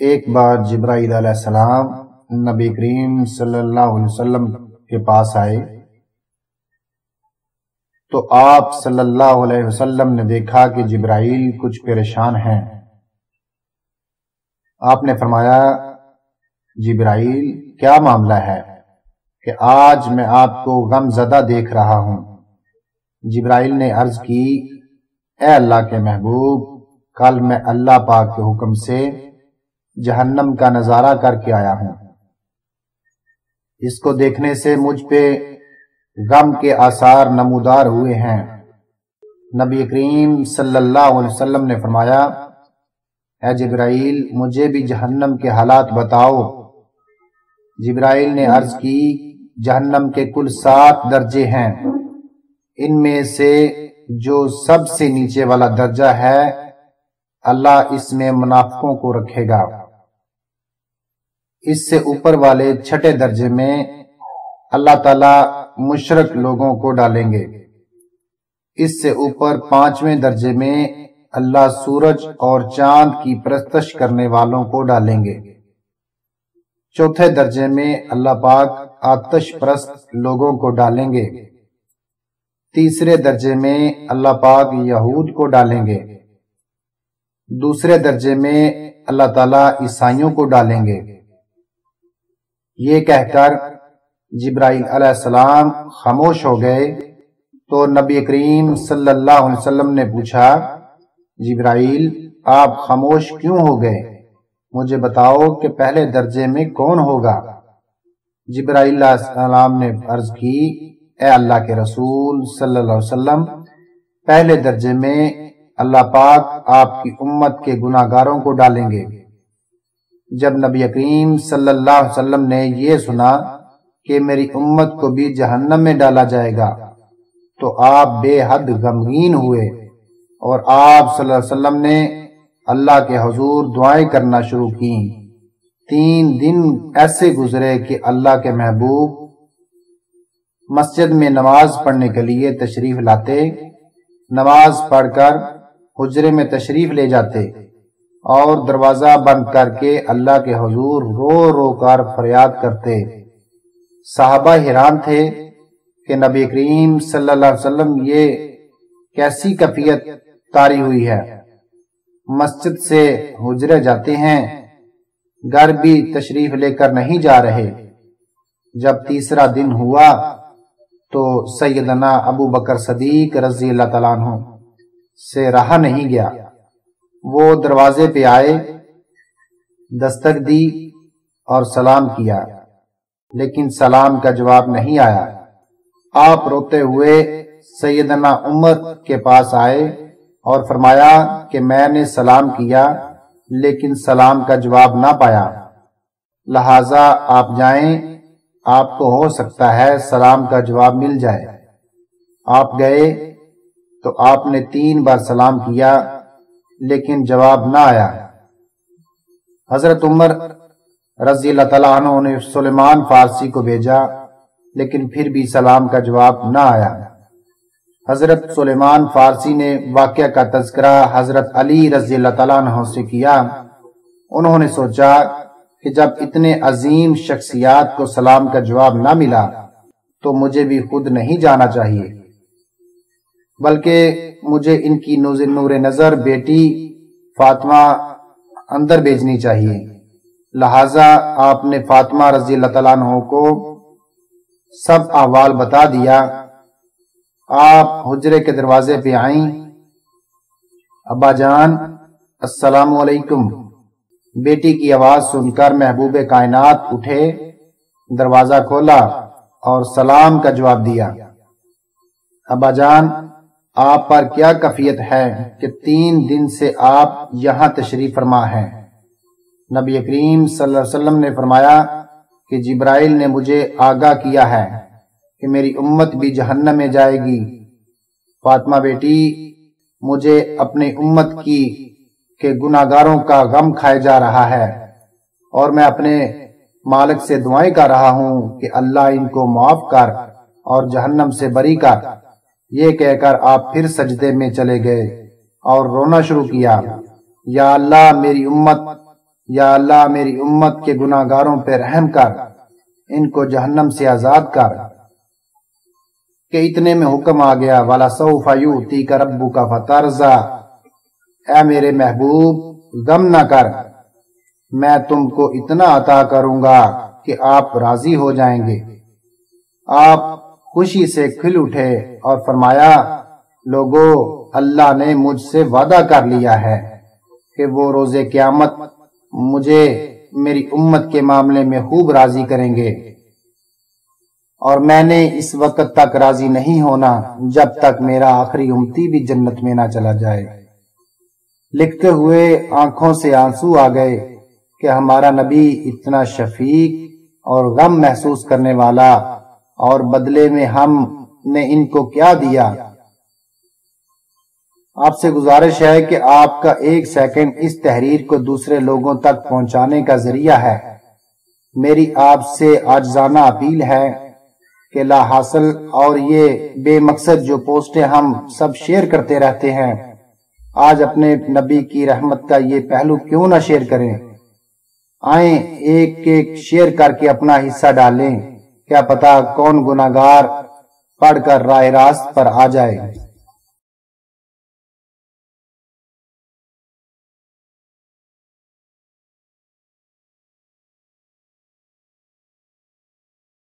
ایک بار جبرائیل علیہ السلام نبی کریم صلی اللہ علیہ وسلم کے پاس آئے تو آپ صلی اللہ علیہ وسلم نے دیکھا کہ جبرائیل کچھ پریشان ہیں۔ آپ نے فرمایا، جبرائیل کیا معاملہ ہے کہ آج میں آپ کو غم زدہ دیکھ رہا ہوں؟ جبرائیل نے عرض کی، اے اللہ کے محبوب، کل میں اللہ پاک کے حکم سے جہنم کا نظارہ کر کے آیا ہوں۔ اس کو دیکھنے سے مجھ پہ غم کے آثار نمودار ہوئے ہیں۔ نبی کریم صلی اللہ علیہ وسلم نے فرمایا، اے جبرائیل، مجھے بھی جہنم کے حالات بتاؤ۔ جبرائیل نے عرض کی، جہنم کے کل 7 درجے ہیں، ان میں سے جو سب سے نیچے والا درجہ ہے اللہ اس میں منافقوں کو رکھے گا۔ اس سے اوپر والے 6 درجے میں اللہ تعالی مشرک لوگوں کو ڈالیں گے۔ اس سے اوپر 5ویں درجے میں اللہ سورج اور چاند کی پرستش کرنے والوں کو ڈالیں گے۔ 4تھے درجے میں اللہ پاک آتش پرست لوگوں کو ڈالیں گے۔ 3سرے درجے میں اللہ پاک یہود کو ڈالیں گے۔ 2سرے درجے میں اللہ تعالیٰ عیسائیوں کو ڈالیں گے۔ یہ کہہ کر جبرائیل علیہ السلام خاموش ہو گئے تو نبی کریم صلی اللہ علیہ وسلم نے پوچھا، جبرائیل آپ خاموش کیوں ہو گئے؟ مجھے بتاؤ کہ پہلے درجے میں کون ہوگا؟ جبرائیل علیہ السلام نے عرض کی، اے اللہ کے رسول صلی اللہ علیہ وسلم، پہلے درجے میں اللہ پاک آپ کی امت کے گناہ گاروں کو ڈالیں گے۔ جب نبی کریم صلی اللہ علیہ وسلم نے یہ سنا کہ میری امت کو بھی جہنم میں ڈالا جائے گا تو آپ بے حد غمگین ہوئے اور آپ صلی اللہ علیہ وسلم نے اللہ کے حضور دعائیں کرنا شروع کی۔ 3 دن ایسے گزرے کہ اللہ کے محبوب مسجد میں نماز پڑھنے کے لیے تشریف لاتے، نماز پڑھ کر حجرے میں تشریف لے جاتے اور دروازہ بند کر کے اللہ کے حضور رو رو کر فریاد کرتے۔ صحابہ حیران تھے کہ نبی کریم صلی اللہ علیہ وسلم یہ کیسی کیفیت طاری ہوئی ہے، مسجد سے حجرے جاتے ہیں، گھر بھی تشریف لے کر نہیں جا رہے۔ جب 3سرا دن ہوا تو سیدنا ابو بکر صدیق رضی اللہ تعالیٰ عنہ سے رہا نہیں گیا۔ وہ دروازے پہ آئے، دستک دی اور سلام کیا، لیکن سلام کا جواب نہیں آیا۔ آپ روتے ہوئے سیدنا عمر کے پاس آئے اور فرمایا کہ میں نے سلام کیا لیکن سلام کا جواب نہ پایا، لہٰذا آپ جائیں، آپ کو ہو سکتا ہے سلام کا جواب مل جائے۔ آپ گئے تو آپ نے 3 بار سلام کیا لیکن جواب نہ آیا۔ حضرت عمر رضی اللہ تعالیٰ عنہ نے سلیمان فارسی کو بھیجا لیکن پھر بھی سلام کا جواب نہ آیا۔ حضرت سلیمان فارسی نے واقعہ کا تذکرہ حضرت علی رضی اللہ تعالیٰ عنہ سے کیا۔ انہوں نے سوچا کہ جب اتنے عظیم شخصیات کو سلام کا جواب نہ ملا تو مجھے بھی خود نہیں جانا چاہیے، بلکہ مجھے ان کی نور نظر بیٹی فاطمہ اندر بھیجنی چاہیے۔ لہٰذا آپ نے فاطمہ رضی اللہ تعالیٰ عنہ کو سب احوال بتا دیا۔ آپ حجرے کے دروازے پہ آئیں، ابا جان السلام علیکم۔ بیٹی کی آواز سن کر محبوب کائنات اٹھے، دروازہ کھولا اور سلام کا جواب دیا۔ ابا جان آپ پر کیا کیفیت ہے کہ 3 دن سے آپ یہاں تشریف فرما ہیں؟ نبی کریم صلی اللہ علیہ وسلم نے فرمایا کہ جبرائیل نے مجھے آگاہ کیا ہے کہ میری امت بھی جہنم میں جائے گی۔ فاطمہ بیٹی، مجھے اپنی امت کی کہ گناہ گاروں کا غم کھائے جا رہا ہے اور میں اپنے مالک سے دعائیں کر رہا ہوں کہ اللہ ان کو معاف کر اور جہنم سے بری کر۔ یہ کہہ کر آپ پھر سجدے میں چلے گئے اور رونا شروع کیا، یا اللہ میری امت یا اللہ میری امت کے گناہگاروں پہ رحم کر، ان کو جہنم سے آزاد کر۔ کہ اتنے میں حکم آ گیا وَلَسَوْفَ يُؤْتِيكَ رَبُّكَ فَتَرْضَىٰ، اے میرے محبوب غم نہ کر، میں تم کو اتنا عطا کروں گا کہ آپ راضی ہو جائیں گے۔ آپ خوشی سے کھل اٹھے اور فرمایا لوگو اللہ نے مجھ سے وعدہ کر لیا ہے کہ وہ روز قیامت مجھے میری امت کے معاملے میں خوب راضی کریں گے، اور میں نے اس وقت تک راضی نہیں ہونا جب تک میرا آخری امتی بھی جنت میں نہ چلا جائے۔ لکھتے ہوئے آنکھوں سے آنسو آ گئے کہ ہمارا نبی اتنا شفیق اور غم محسوس کرنے والا، اور بدلے میں ہم نے ان کو کیا دیا۔ آپ سے گزارش ہے کہ آپ کا ایک سیکنڈ اس تحریر کو دوسرے لوگوں تک پہنچانے کا ذریعہ ہے۔ میری آپ سے عاجزانہ اپیل ہے کہ لا حاصل اور یہ بے مقصد جو پوسٹیں ہم سب شیئر کرتے رہتے ہیں، آج اپنے نبی کی رحمت کا یہ پہلو کیوں نہ شیئر کریں۔ آئیں ایک ایک شیئر کر کے اپنا حصہ ڈالیں، کیا پتا کون گناہگار پڑھ کر راہ راست پر آ جائے۔